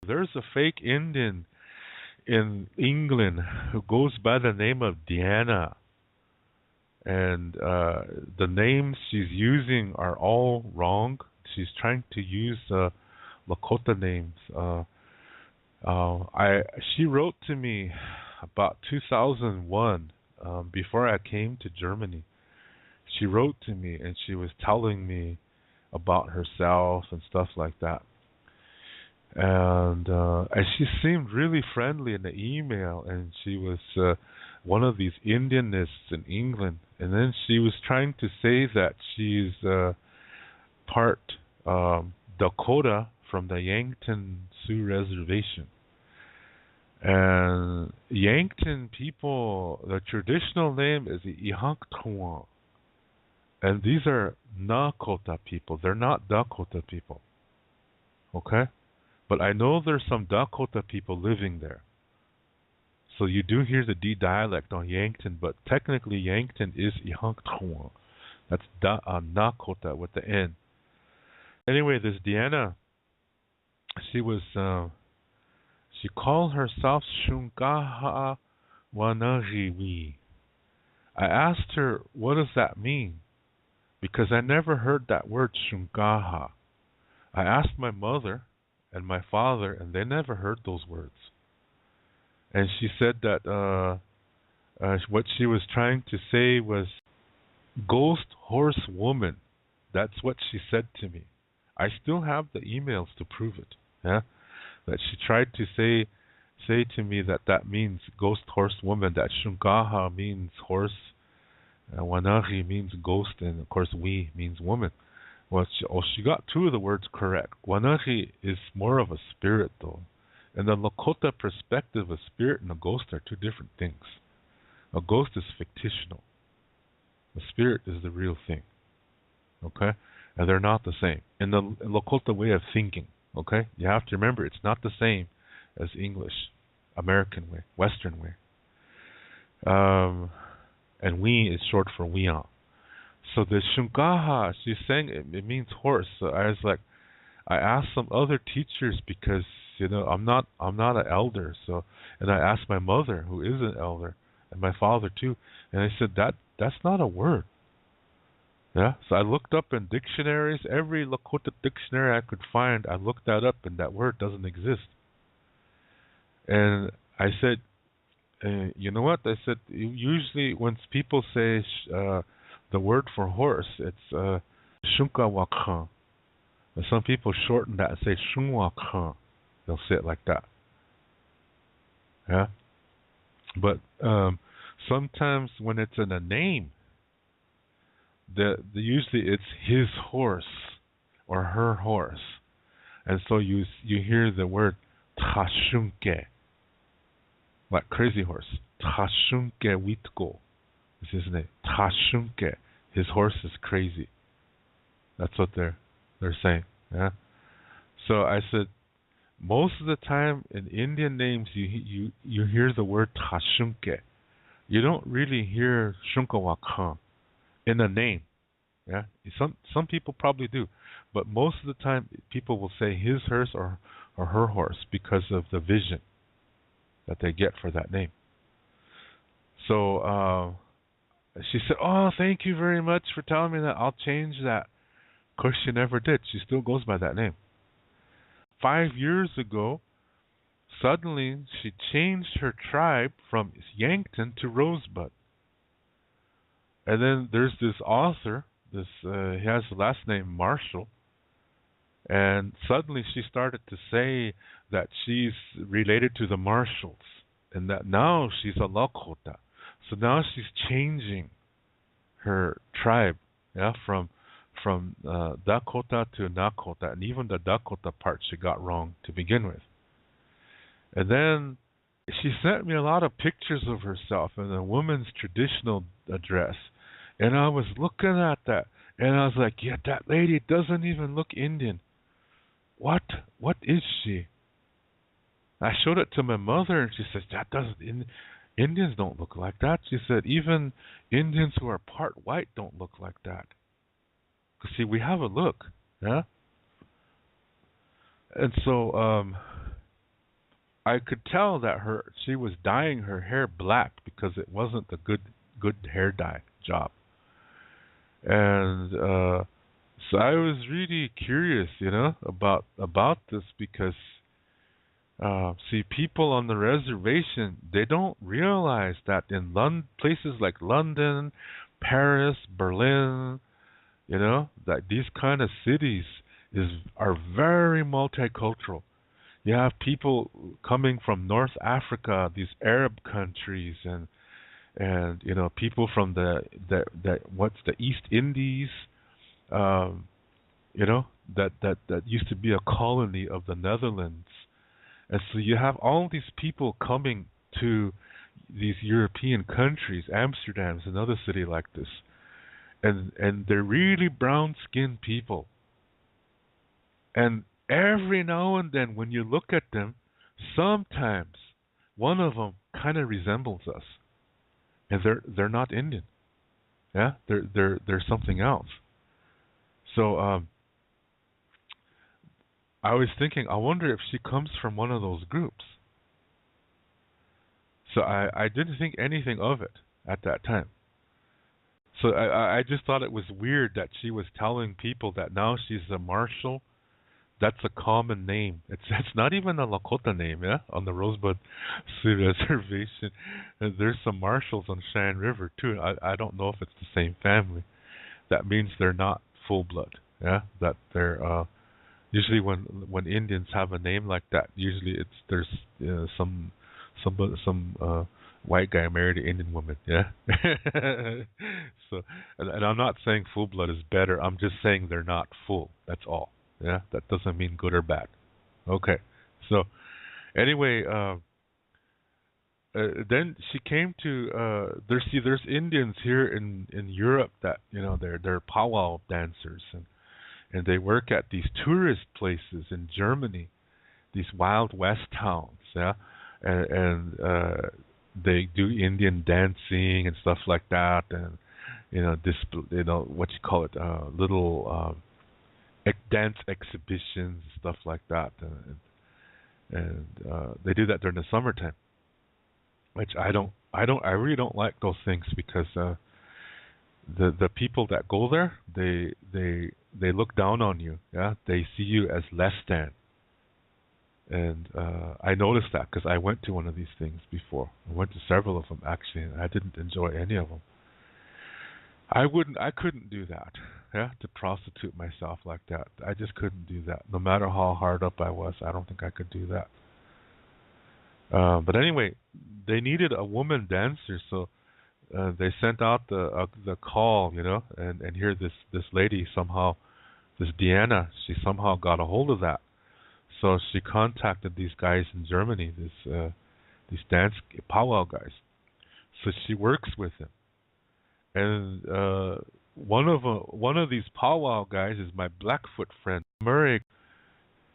There's a fake Indian in England who goes by the name of Diana, and the names she's using are all wrong. She's trying to use Lakota names. I She wrote to me about 2001, before I came to Germany. She wrote to me and she was telling me about herself and stuff like that. And she seemed really friendly in the email, and she was one of these Indianists in England. And then she was trying to say that she's part Dakota from the Yankton Sioux Reservation. And Yankton people, the traditional name is Ihanktuan. And these are Nakota people. They're not Dakota people. Okay? But I know there's some Dakota people living there. So you do hear the D dialect on Yankton, but technically Yankton is Ihanktuan. That's Nakota with the N. Anyway, this Deanna, she was, she called herself Shungaha Wanariwi. I asked her, what does that mean? Because I never heard that word Shungaha. I asked my mother and my father, and they never heard those words. And she said that what she was trying to say was ghost horse woman. That's what she said to me. I still have the emails to prove it. Yeah, that she tried to say to me that means ghost horse woman. That Shungaha means horse, Wanahi means ghost, and of course we means woman. Well, she got two of the words correct. Wanahi is more of a spirit, though. In the Lakota perspective, a spirit and a ghost are two different things. A ghost is fictional. A spirit is the real thing. Okay? And they're not the same. In the Lakota way of thinking, okay? You have to remember it's not the same as English, American way, Western way. And we is short for weon. So the Shungaha, she's saying it means horse. So I was like, I asked some other teachers because I'm not an elder. So, and I asked my mother, who is an elder, and my father too, and I said that's not a word. Yeah. So I looked up in dictionaries, every Lakota dictionary I could find. I looked that up, and that word doesn't exist. And I said, you know what? I said usually when people say the word for horse, it's Shunkawakhan. Some people shorten that and say Shunwakhan. They'll say it like that. Yeah. But sometimes when it's in a name, usually it's his horse or her horse, and so you hear the word Tashunke, like crazy horse. Tashunke Witko is his name. Tashunke, his horse is crazy. That's what they're saying. Yeah. So I said, most of the time in Indian names you hear the word Tashunke. You don't really hear Shunkawakhan in a name. Yeah. Some people probably do, but most of the time people will say his horse or her horse because of the vision that they get for that name. So she said, "Oh, thank you very much for telling me that. I'll change that." Of course, she never did. She still goes by that name. 5 years ago, suddenly she changed her tribe from Yankton to Rosebud. And then there's this author, he has the last name Marshall, and suddenly she started to say that she's related to the Marshalls, and that now she's a Lakota. So now she's changing her tribe, yeah, from Dakota to Nakota, and even the Dakota part she got wrong to begin with. And then she sent me a lot of pictures of herself in a woman's traditional dress, and I was looking at that, and I was like, yeah, that lady doesn't even look Indian. What is she? I showed it to my mother, and she says, that doesn't, Indians don't look like that. She said, even Indians who are part white don't look like that. Because, see, we have a look, yeah? And so I could tell that she was dyeing her hair black because it wasn't a good hair dye job. And so I was really curious, about this because see, people on the reservation, they don't realize that in places like London, Paris, Berlin, that these kind of cities are very multicultural. You have people coming from North Africa, these Arab countries, and people from the what's the East Indies, um, that used to be a colony of the Netherlands, and so you have all these people coming to these European countries, Amsterdam's another city like this, and they're really brown-skinned people, and every now and then when you look at them, sometimes one of them kind of resembles us, and they're not Indian, yeah, they're something else. So I was thinking, I wonder if she comes from one of those groups. So I didn't think anything of it at that time. So I just thought it was weird that she was telling people that now she's a marshal. That's a common name. It's not even a Lakota name, yeah, on the Rosebud Sioux Reservation. And there's some marshals on Cheyenne River too. I don't know if it's the same family. That means they're not full blood, yeah. That they're usually when Indians have a name like that, usually there's some white guy married an Indian woman, yeah. So, and I'm not saying full blood is better. I'm just saying they're not full. That's all. Yeah, that doesn't mean good or bad. Okay. So, anyway, then she came to there's Indians here in Europe that they're powwow dancers, and they work at these tourist places in Germany, these Wild West towns, yeah, and they do Indian dancing and stuff like that, and this what you call it, little dance exhibitions, stuff like that, and they do that during the summertime, which I really don't like those things because the people that go there, they look down on you, yeah, they see you as less than, and I noticed that because I went to one of these things before. I went to several of them actually, and I didn't enjoy any of them. I couldn't do that, yeah, to prostitute myself like that. I just couldn't do that. No matter how hard up I was, I don't think I could do that. But anyway, they needed a woman dancer, so they sent out the call, and here this lady somehow, this Deanna, she somehow got a hold of that. So she contacted these guys in Germany, these dance powwow guys. So she works with them. And one of these powwow guys is my Blackfoot friend Murray,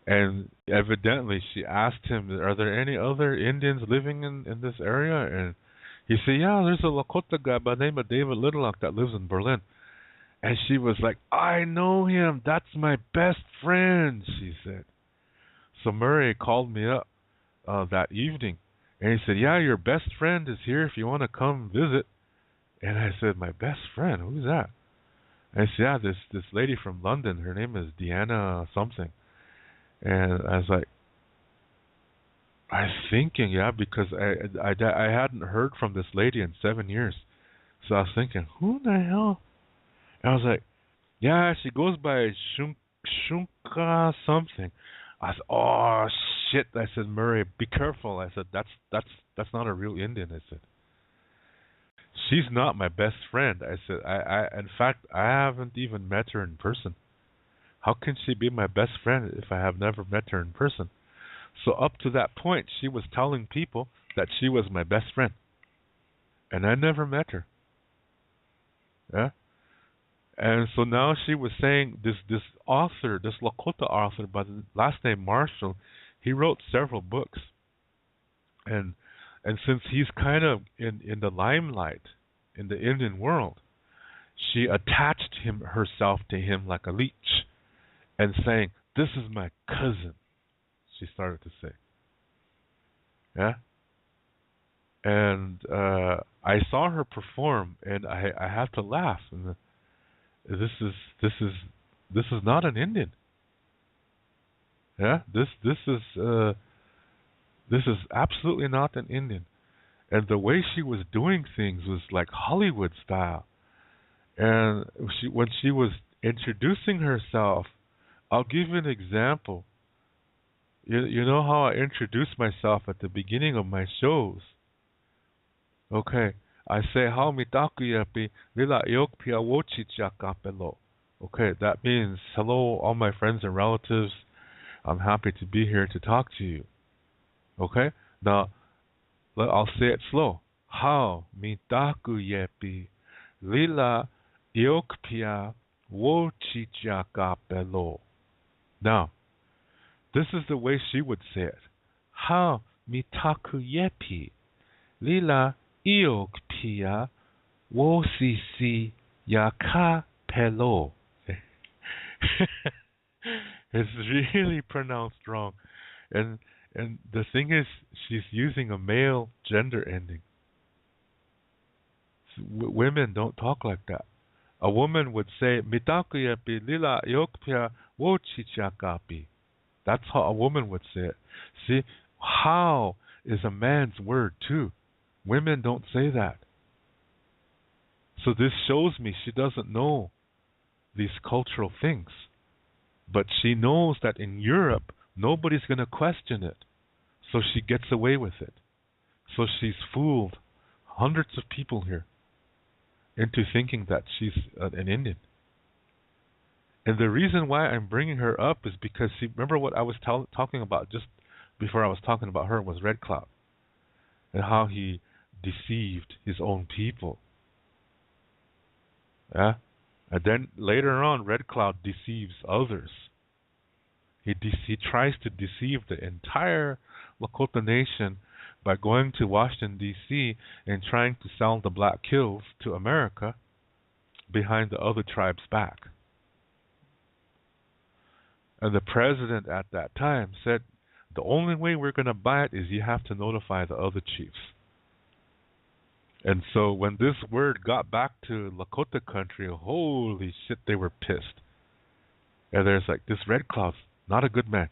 and evidently she asked him, "Are there any other Indians living in this area?" And he said, "Yeah, there's a Lakota guy by the name of David Littlelock that lives in Berlin." And she was like, "I know him. That's my best friend," she said. So Murray called me up that evening, and he said, "Yeah, your best friend is here if you want to come visit." And I said, "My best friend? Who's that?" And I said, "Yeah, this lady from London. Her name is Deanna something." And I was like, I was thinking, yeah, because I hadn't heard from this lady in 7 years. So I was thinking, who the hell? And I was like, yeah, she goes by Shunka something. I said, oh shit. I said, Murray, be careful. I said, that's not a real Indian. I said, she's not my best friend. I said, I in fact, I haven't even met her in person. How can she be my best friend if I have never met her in person? So up to that point, she was telling people that she was my best friend, and I never met her. Yeah. And so now she was saying this author, this Lakota author by the last name Marshall, he wrote several books, and since he's kind of in the limelight in the Indian world, she attached herself to him like a leech, and saying, "This is my cousin," she started to say. Yeah, and I saw her perform, and I had to laugh. And this is this is this is not an Indian. Yeah, this is absolutely not an Indian. And the way she was doing things was like Hollywood style. And when she was introducing herself, I'll give you an example. You know how I introduce myself at the beginning of my shows? Okay. I say, how mitakuyepi lila iokpia wochichakapelo. Okay, that means, hello, all my friends and relatives. I'm happy to be here to talk to you. Okay? Now, I'll say it slow. How mitakuyepi lila iokpia wochichakapelo. Now, this is the way she would say it. Ha mitakuyepi lila iokpia wosisi yaka pelo. It's really pronounced wrong. And the thing is, she's using a male gender ending. Women don't talk like that. A woman would say, mitakuyepi lila iokpia wochichakapi. That's how a woman would say it. See, how is a man's word too. Women don't say that. So this shows me she doesn't know these cultural things. But she knows that in Europe, nobody's going to question it. So she gets away with it. So she's fooled hundreds of people here into thinking that she's an Indian. And the reason why I'm bringing her up is because, see, remember what I was talking about just before I was talking about her was Red Cloud and how he deceived his own people. Yeah? And then later on, Red Cloud deceives others. He tries to deceive the entire Lakota nation by going to Washington, D.C. and trying to sell the Black Hills to America behind the other tribes' back. And the president at that time said, the only way we're going to buy it is you have to notify the other chiefs. And so when this word got back to Lakota country, holy shit, they were pissed. And there's like, this Red Cloud's not a good man.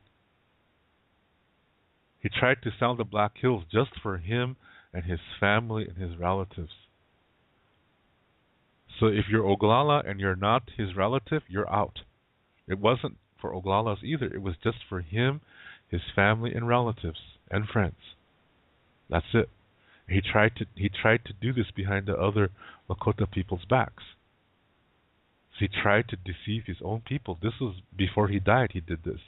He tried to sell the Black Hills just for him and his family and his relatives. So if you're Oglala and you're not his relative, you're out. It wasn't for Oglalas either. It was just for him, his family and relatives and friends. That's it. He tried to do this behind the other Lakota people's backs. So he tried to deceive his own people. This was before he died. He did this.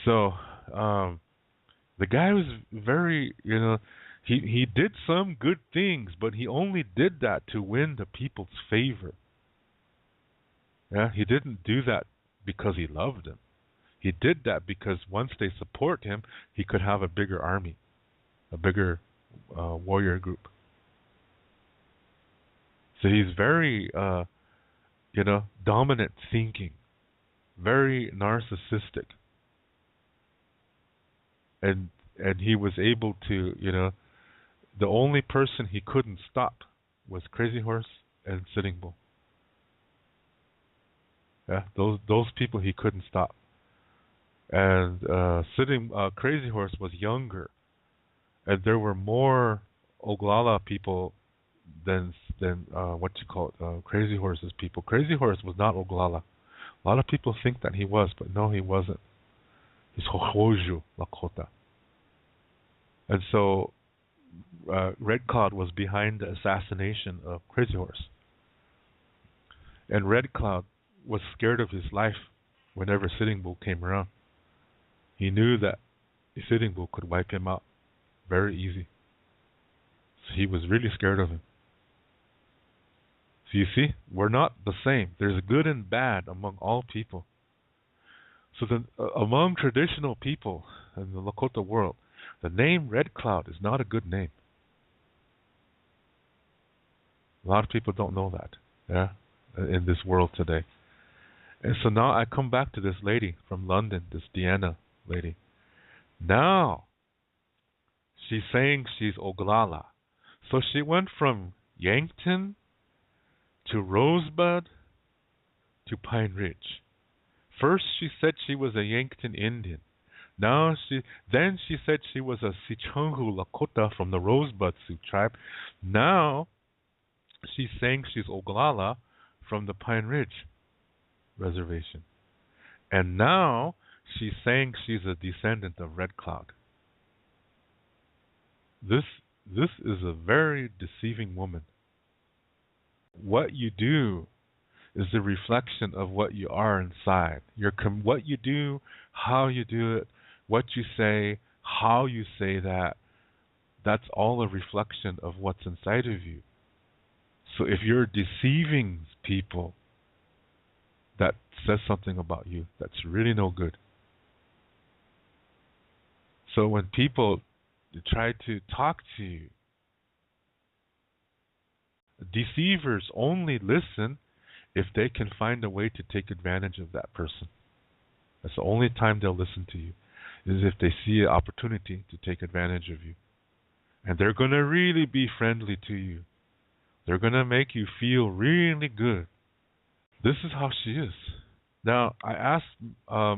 So the guy was very, he did some good things, but he only did that to win the people's favor. Yeah, he didn't do that because he loved them. He did that because once they support him, he could have a bigger army, a bigger warrior group. So he's very, dominant thinking, very narcissistic. And he was able to, the only person he couldn't stop was Crazy Horse and Sitting Bull. Yeah, those people he couldn't stop. And Crazy Horse was younger, and there were more Oglala people than Crazy Horse's people. Crazy Horse was not Oglala. A lot of people think that he was, but no, he wasn't. He's Hohoju Lakota. And so Red Cloud was behind the assassination of Crazy Horse. And Red Cloud was scared of his life whenever Sitting Bull came around. He knew that Sitting Bull could wipe him out very easy. So he was really scared of him. So you see, we're not the same. There's good and bad among all people. So among traditional people in the Lakota world, the name Red Cloud is not a good name. A lot of people don't know that, yeah, in this world today. And so now I come back to this lady from London, this Deanna lady. Now she's saying she's Oglala. So she went from Yankton to Rosebud to Pine Ridge. First she said she was a Yankton Indian. Then she said she was a Sicangu Lakota from the Rosebud Sioux tribe. Now she's saying she's Oglala from the Pine Ridge Reservation. And now she's saying she's a descendant of Red Cloud. This is a very deceiving woman. What you do is a reflection of what you are inside. What you do, how you do it, what you say, how you say that, that's all a reflection of what's inside of you. So if you're deceiving people, that says something about you. That's really no good. So when people try to talk to you, deceivers only listen if they can find a way to take advantage of that person. That's the only time they'll listen to you, is if they see an opportunity to take advantage of you. And they're going to really be friendly to you. They're going to make you feel really good. This is how she is. Now, I asked I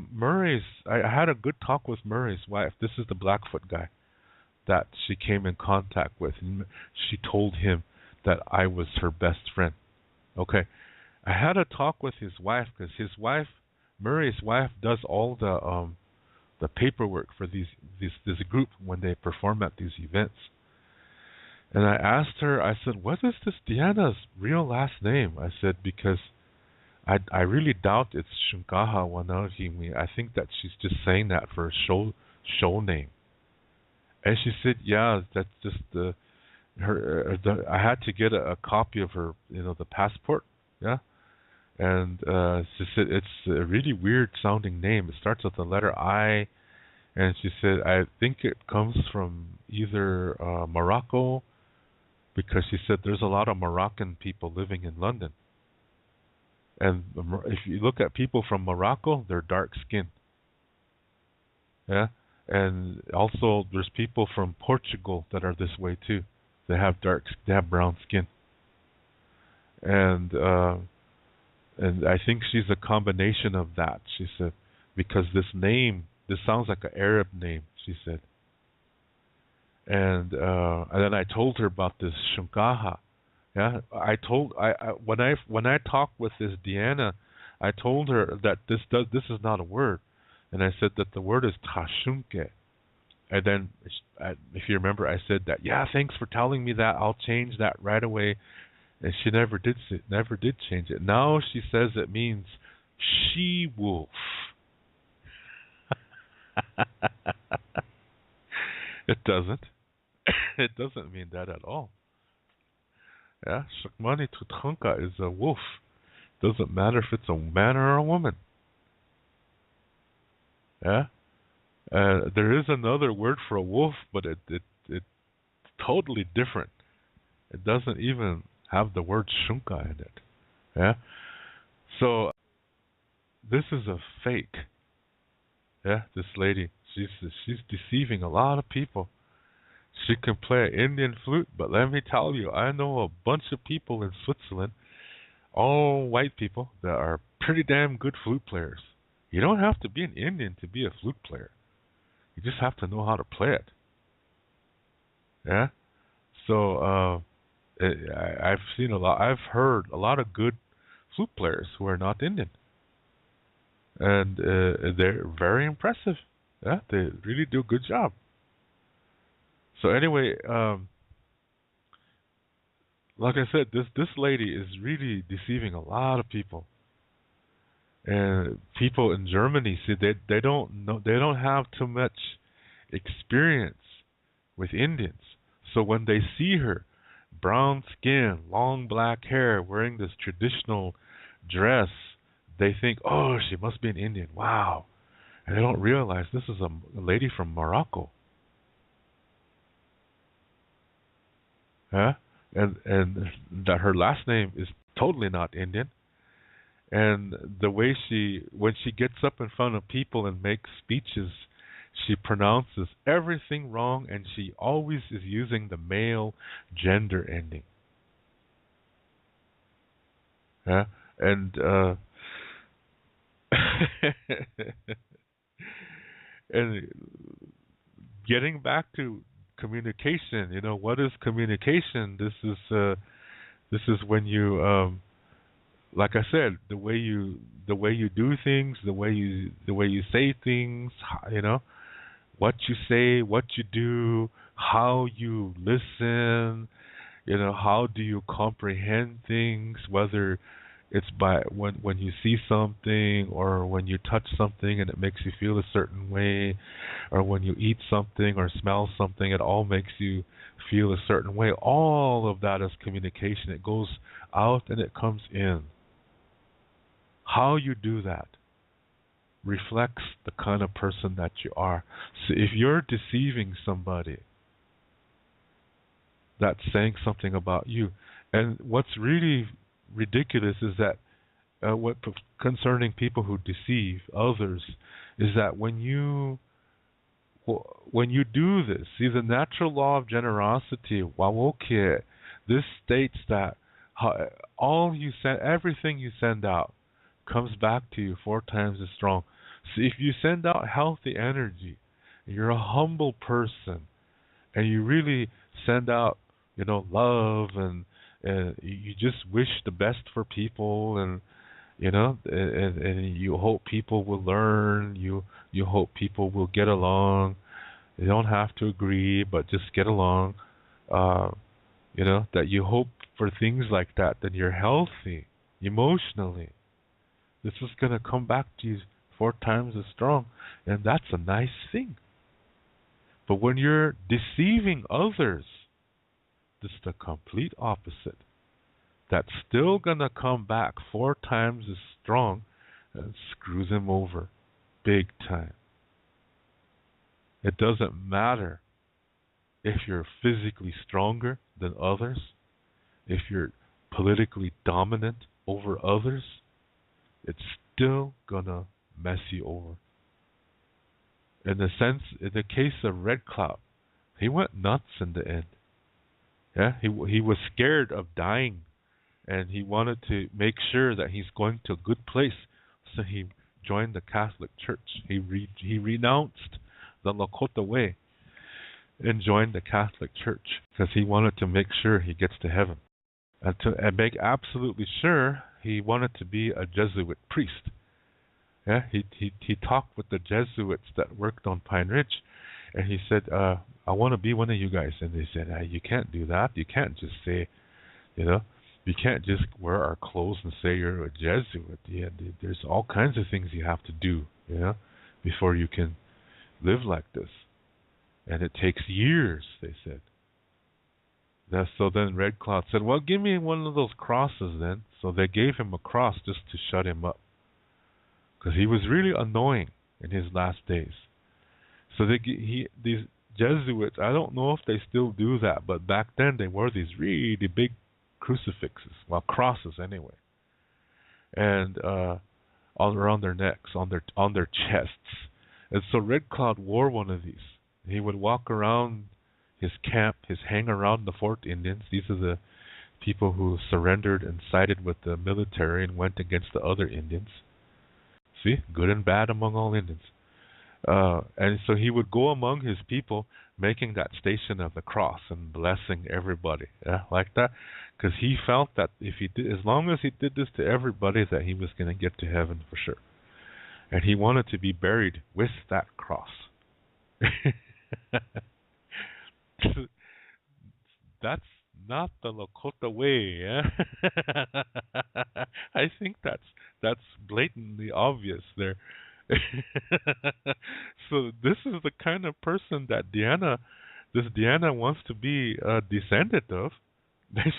had a good talk with Murray's wife. This is the Blackfoot guy that she came in contact with. And she told him that I was her best friend. Okay. I had a talk with his wife because his wife, Murray's wife, does all the paperwork for this group when they perform at these events. And I asked her, I said, what is this Deanna's real last name? I said, because I really doubt it's Shunkaha Wanahimi. I think that she's just saying that for a show name. And she said, yeah, that's just I had to get a copy of her, the passport, yeah. And she said it's a really weird sounding name. It starts with the letter I, and she said I think it comes from either Morocco, because she said there's a lot of Moroccan people living in London. And if you look at people from Morocco, they're dark skinned. Yeah. And also there's people from Portugal that are this way too. They have brown skin. And I think she's a combination of that, she said, because this sounds like an Arab name, she said. And then I told her about this Shunkaha. Yeah, when I talked with this Deanna, I told her that this is not a word, and I said that the word is Tashunke. And then, if you remember, I said that, yeah, thanks for telling me that. I'll change that right away. And she never did change it. Now she says it means she-wolf. It doesn't. It doesn't mean that at all. Yeah, Shakmani Tutanka is a wolf. Doesn't matter if it's a man or a woman. Yeah. There is another word for a wolf, but it's totally different. It doesn't even have the word shunka in it. Yeah. So this is a fake. Yeah, this lady, she's deceiving a lot of people. She can play an Indian flute, but let me tell you, I know a bunch of people in Switzerland, all white people, that are pretty damn good flute players. You don't have to be an Indian to be a flute player. You just have to know how to play it. Yeah? So, I've heard a lot of good flute players who are not Indian. And they're very impressive. Yeah, they really do a good job. So anyway, like I said, this lady is really deceiving a lot of people. And people in Germany see they don't know, they don't have too much experience with Indians. So when they see her, brown skin, long black hair, wearing this traditional dress, they think, oh, she must be an Indian. Wow. And they don't realize this is a lady from Morocco. Yeah? And that her last name is totally not Indian. And the way when she gets up in front of people and makes speeches, She pronounces everything wrong, and she always is using the male gender ending. Yeah, and and getting back to communication, what is communication? This is when you like I said, the way you do things, the way you say things, what you say, what you do, how you listen, how do you comprehend things, whether it's by when you see something, or when you touch something and it makes you feel a certain way, or when you eat something or smell something, it all makes you feel a certain way. All of that is communication. It goes out and it comes in. How you do that reflects the kind of person that you are. So if you're deceiving somebody, that's saying something about you. And what's really ridiculous is that concerning people who deceive others is that when you do this, see, the natural law of generosity, wawoke, this states that everything you send out comes back to you 4 times as strong. So if you send out healthy energy, you're a humble person, and you really send out, love, and you just wish the best for people, and and you hope people will learn, you hope people will get along. You don't have to agree, but just get along. That you hope for things like that, then you're healthy emotionally. This is going to come back to you 4 times as strong, and that's a nice thing. But when you're deceiving others, it's the complete opposite. That's still going to come back 4 times as strong and screws him over big time. It doesn't matter if you're physically stronger than others, if you're politically dominant over others, it's still going to mess you over. In the case of Red Cloud, he went nuts in the end. Yeah, he was scared of dying, and he wanted to make sure that he's going to a good place, so he joined the Catholic Church. He renounced the Lakota way and joined the Catholic Church because he wanted to make sure he gets to heaven. And to make absolutely sure, he wanted to be a Jesuit priest. Yeah, he talked with the Jesuits that worked on Pine Ridge, and he said, I want to be one of you guys. And they said, you can't do that. You can't just say, you can't just wear our clothes and say you're a Jesuit. Yeah, there's all kinds of things you have to do, before you can live like this. And it takes years, they said. So then Red Cloud said, well, give me one of those crosses then. So they gave him a cross just to shut him up, because he was really annoying in his last days. So these Jesuits, I don't know if they still do that, but back then they wore these really big crucifixes, crosses anyway, and all around their necks, on their chests. And so Red Cloud wore one of these. He would walk around his camp, hang around the Fort Indians. These are the people who surrendered and sided with the military and went against the other Indians. See, good and bad among all Indians. And so he would go among his people, making that station of the cross and blessing everybody, like that, because he felt that if he did, as long as he did this to everybody, that he was going to get to heaven for sure. And he wanted to be buried with that cross. That's not the Lakota way. I think that's blatantly obvious there. So this is the kind of person that Deanna wants to be a descendant of.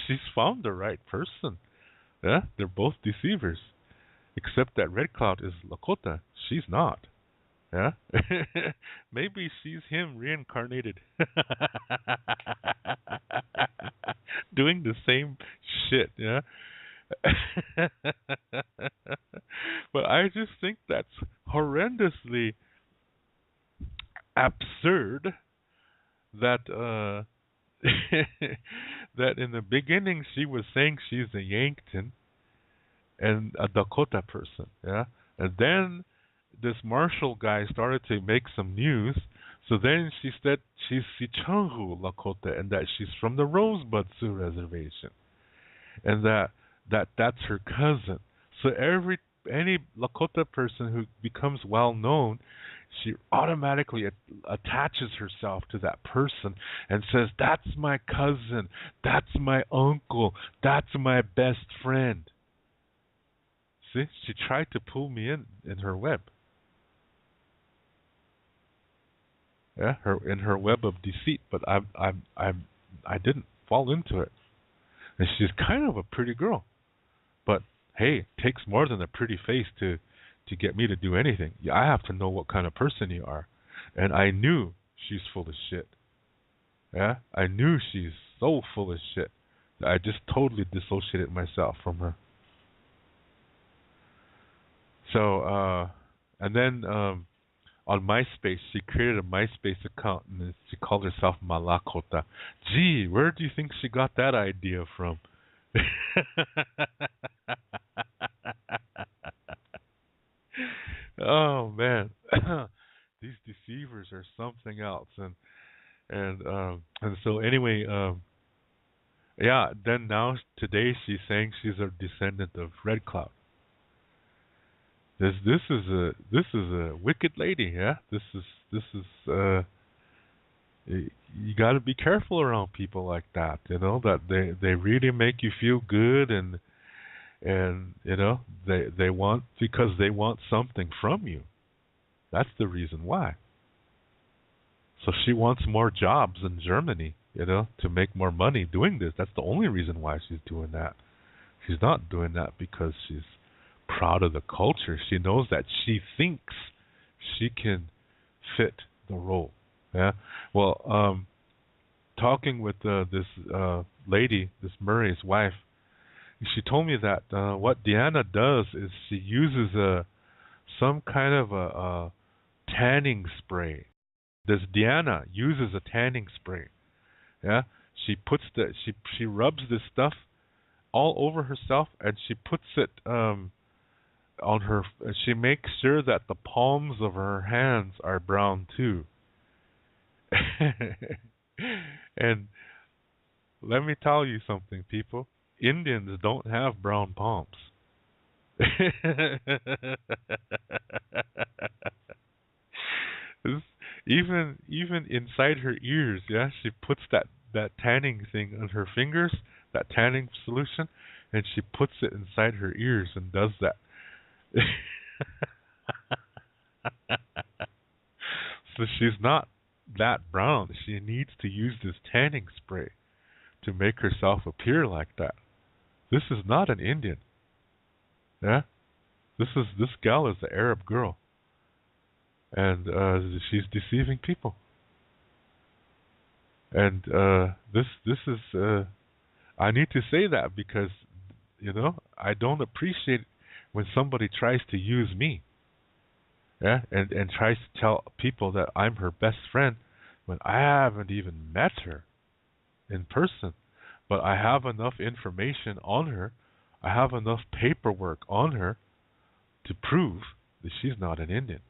She's found the right person. Yeah, they're both deceivers, except that Red Cloud is Lakota. She's not. Yeah, maybe she's him reincarnated, doing the same shit. Yeah. But I just think that's horrendously absurd that that in the beginning she was saying she's a Yankton and a Dakota person, yeah, and then this Marshall guy started to make some news. So then she said she's Sicangu Lakota and that she's from the Rosebud Sioux Reservation, and that's her cousin. So any Lakota person who becomes well known, she automatically attaches herself to that person and says, "That's my cousin, that's my uncle, that's my best friend." See, she tried to pull me in her web. Yeah, her web of deceit, but I didn't fall into it. And she's kind of a pretty girl. But hey, it takes more than a pretty face to get me to do anything. Yeah, I have to know what kind of person you are. And I knew she's full of shit. Yeah, I knew she's so full of shit that I just totally dissociated myself from her. So, and then on MySpace, she created a MySpace account and she called herself Malakota. Gee, where do you think she got that idea from? Oh man, these deceivers are something else, and so anyway, yeah. Then now today she's saying she's a descendant of Red Cloud. This is a wicked lady, yeah. This is you got to be careful around people like that. You know that they really make you feel good and you know they want because they want something from you. That's the reason why. So she wants more jobs in Germany, you know, to make more money doing this. That's the only reason why she's doing that. She's not doing that because she's proud of the culture. She knows that she thinks she can fit the role. Yeah. Well, talking with this lady, this Murray's wife, she told me that what Deanna does is she uses some kind of a tanning spray. This Deanna uses a tanning spray. Yeah. She rubs this stuff all over herself and she puts it on her. She makes sure that the palms of her hands are brown too. And let me tell you something, people. Indians don't have brown palms. Even inside her ears, yeah, she puts that tanning thing on her fingers, that tanning solution, and she puts it inside her ears and does that. So she's not that brown. She needs to use this tanning spray to make herself appear like that. This is not an Indian. Yeah? This gal is an Arab girl. And she's deceiving people. And this is I need to say that because you know, I don't appreciate when somebody tries to use me. Yeah, and tries to tell people that I'm her best friend when I haven't even met her in person. But I have enough information on her, I have enough paperwork on her to prove that she's not an Indian.